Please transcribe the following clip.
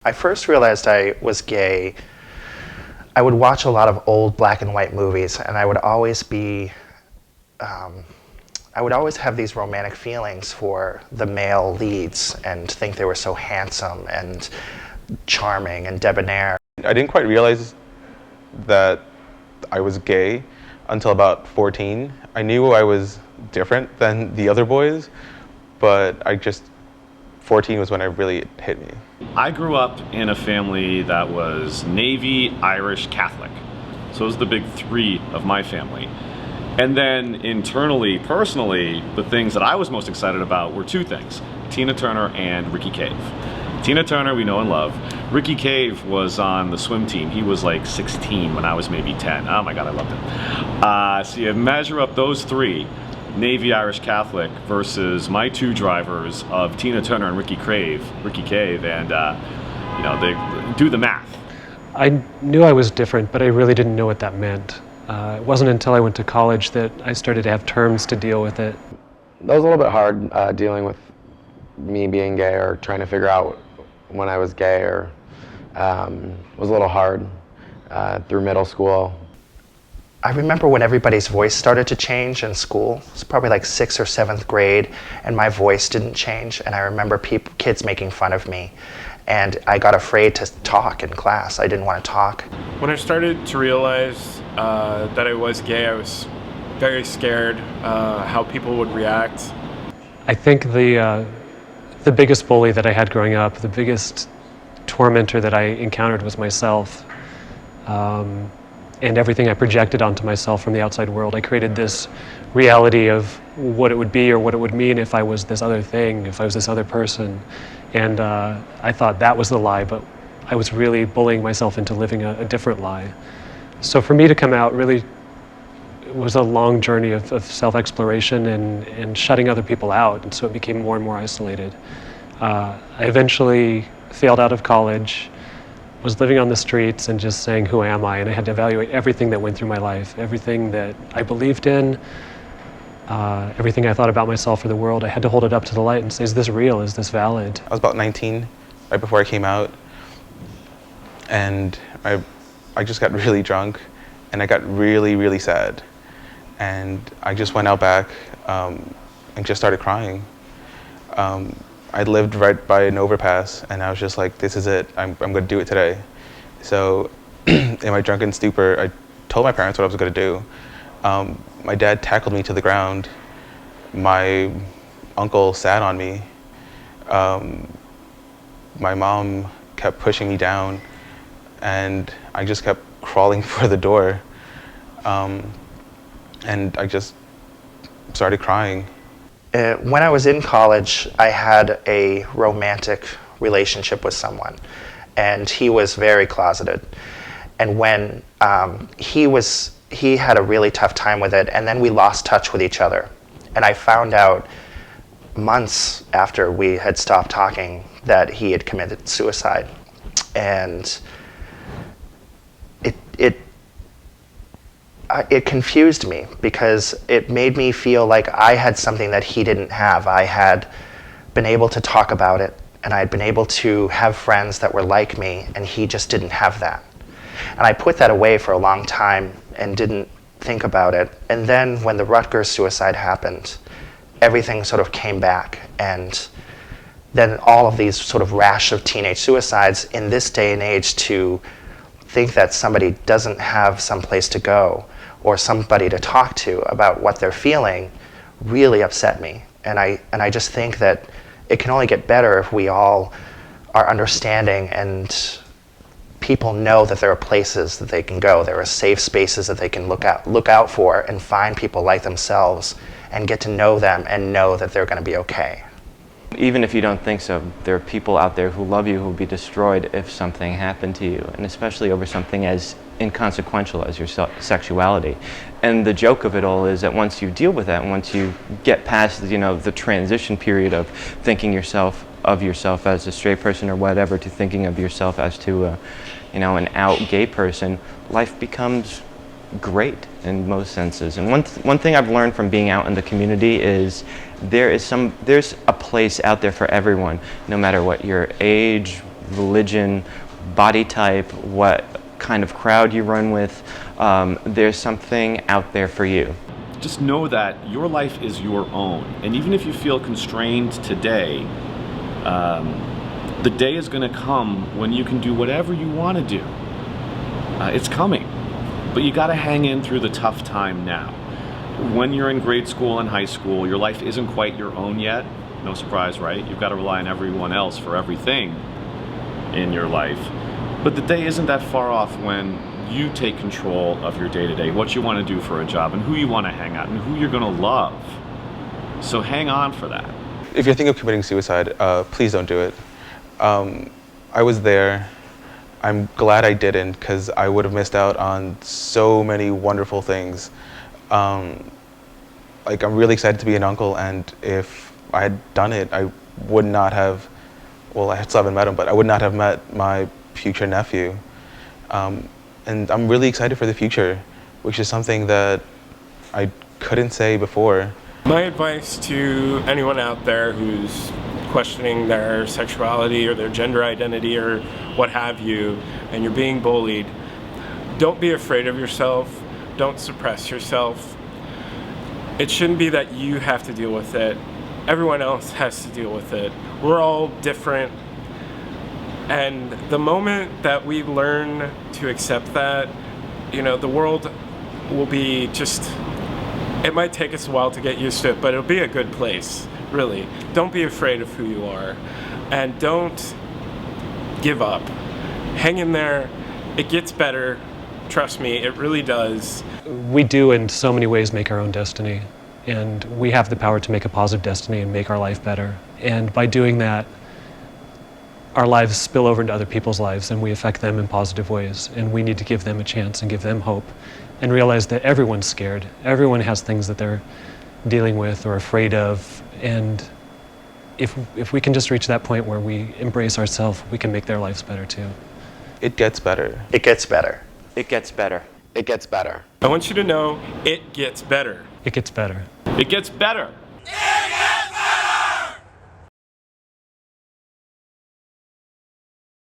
I first realized I was gay. I would watch a lot of old black and white movies, and I would always have these romantic feelings for the male leads and think they were so handsome and charming and debonair. I didn't quite realize that I was gay until about 14. I knew I was different than the other boys, but 14 was when it really hit me. I grew up in a family that was Navy, Irish, Catholic. So it was the big three of my family. And then internally, personally, the things that I was most excited about were two things: Tina Turner and Ricky Cave. Tina Turner, we know and love. Ricky Cave was on the swim team. He was like 16 when I was maybe 10. Oh my God, I loved him. So you measure up those three, Navy, Irish, Catholic, versus my two drivers of Tina Turner and Ricky Cave, and they do the math. I knew I was different, but I really didn't know what that meant. It wasn't until I went to college that I started to have terms to deal with it. That was a little bit hard, dealing with me being gay or trying to figure out when I was gay, or was a little hard through middle school. I remember when everybody's voice started to change in school. It was probably like 6th or 7th grade, and my voice didn't change. And I remember kids making fun of me, and I got afraid to talk in class. I didn't want to talk. When I started to realize that I was gay, I was very scared how people would react. I think the biggest bully that I had growing up, the biggest tormentor that I encountered was myself. And everything I projected onto myself from the outside world. I created this reality of what it would be or what it would mean if I was this other thing, if I was this other person. And I thought that was the lie, but I was really bullying myself into living a different lie. So for me to come out really was a long journey of self-exploration and shutting other people out, and so it became more and more isolated. I eventually failed out of college, was living on the streets and just saying, who am I? And I had to evaluate everything that went through my life, everything that I believed in, everything I thought about myself or the world. I had to hold it up to the light and say, is this real? Is this valid? I was about 19, right before I came out, and I just got really drunk, and I got really, really sad. And I just went out back and just started crying. I lived right by an overpass, and I was just like, this is it, I'm gonna do it today. So in my drunken stupor, I told my parents what I was gonna do. My dad tackled me to the ground. My uncle sat on me. My mom kept pushing me down, and I just kept crawling for the door. And I just started crying. When I was in college, I had a romantic relationship with someone, and he was very closeted. And when he had a really tough time with it, and then we lost touch with each other. And I found out months after we had stopped talking that he had committed suicide. And it confused me, because it made me feel like I had something that he didn't have. I had been able to talk about it, and I had been able to have friends that were like me, and he just didn't have that. And I put that away for a long time and didn't think about it. And then when the Rutgers suicide happened, everything sort of came back. And then all of these sort of rash of teenage suicides in this day and age, to think that somebody doesn't have some place to go or somebody to talk to about what they're feeling, really upset me. And I just think that it can only get better if we all are understanding, and people know that there are places that they can go. There are safe spaces that they can look out for and find people like themselves and get to know them and know that they're going to be okay. Even if you don't think so, there are people out there who love you who will be destroyed if something happened to you, and especially over something as inconsequential as your sexuality. And the joke of it all is that once you deal with that, and once you get past, the transition period of thinking of yourself as a straight person or whatever, to thinking of yourself as to an out gay person, life becomes great in most senses. And one thing I've learned from being out in the community is there's a place out there for everyone, no matter what your age, religion, body type, what kind of crowd you run with. There's something out there for you. Just know that your life is your own. And even if you feel constrained today, the day is going to come when you can do whatever you want to do. It's coming. But you got to hang in through the tough time now. When you're in grade school and high school, your life isn't quite your own yet. No surprise, right? You've got to rely on everyone else for everything in your life. But the day isn't that far off when you take control of your day-to-day, what you want to do for a job, and who you want to hang out, and who you're going to love. So hang on for that. If you're thinking of committing suicide, please don't do it. I was there. I'm glad I didn't, because I would have missed out on so many wonderful things. Like, I'm really excited to be an uncle, and if I had done it, I would not have, well, I still haven't met him, but I would not have met my future nephew. And I'm really excited for the future, which is something that I couldn't say before. My advice to anyone out there who's questioning their sexuality or their gender identity or what have you, and you're being bullied, don't be afraid of yourself. Don't suppress yourself. It shouldn't be that you have to deal with it. Everyone else has to deal with it. We're all different. And the moment that we learn to accept that, you know, the world will be just, it might take us a while to get used to it, but it'll be a good place, really. Don't be afraid of who you are. And don't give up. Hang in there. It gets better. Trust me, it really does. We do in so many ways make our own destiny, and we have the power to make a positive destiny and make our life better. And by doing that, our lives spill over into other people's lives, and we affect them in positive ways. And we need to give them a chance and give them hope, and realize that everyone's scared. Everyone has things that they're dealing with or afraid of. And if we can just reach that point where we embrace ourselves, we can make their lives better too. It gets better. It gets better. It gets better. It gets better. I want you to know it gets better. It gets better. It gets better.